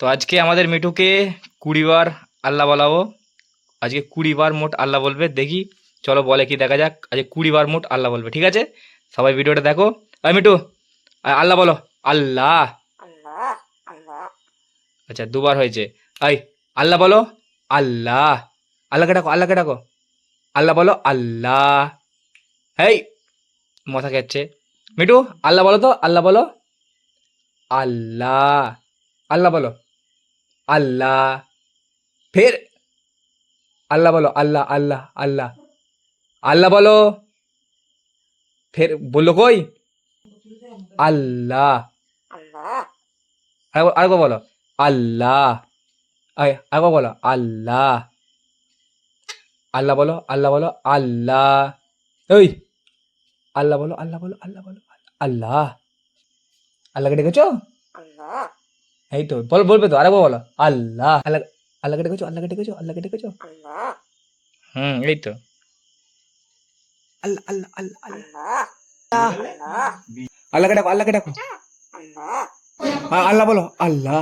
তো আজকে আমাদের মিঠুকে 20 বার আল্লাহ বলাবো। আজকে 20 বার মোট আল্লাহ বলবে, দেখি চলো বলে কি দেখা যাক। আজকে 20 বার মোট আল্লাহ বলবে, ঠিক আছে? সবাই ভিডিওটা দেখো। মিঠু, আল্লাহ বলো। আল্লাহ। আচ্ছা, 2 বার হয়েছে। এই আল্লাহ বলো। আল্লাহ। আল্লাহকে ডাকো, আল্লাহকে ডাকো। আল্লাহ বলো। আল্লাহ। এই মাথা খাচ্ছে। মিঠু, আল্লাহ বলো তো, আল্লাহ বলো। আল্লাহ। আল্লাহ বলো। আল্লাহ। ফের আল্লাহ বলো। আল্লাহ, আল্লাহ, আল্লাহ। আল্লাহ বলো। ফের বললো কই? আল্লাহ। আরেকবার বলো। আল্লাহ। আরেকবার বলো। আল্লাহ। আল্লাহ বলো, আল্লাহ বলো। আল্লাহ। ওই আল্লাহ বলো, আল্লাহ বলো, আল্লাহ বলো। আল্লাহ। আল্লাহকে ডেকেছো? এই তো বলবে তো, আরেকবার বলো। আল্লাহ। আল্লাহকে ডেকেছো, আল্লাহকে ডেকেছো, আল্লাহকে ডেকেছো। এই তো। আল্লাহ, আল্লাহ, আল্লাহ, আল্লাহ। আল্লাহকে ডাকো, আল্লাহকে ডাকো। আল্লাহ বলো। আল্লাহ।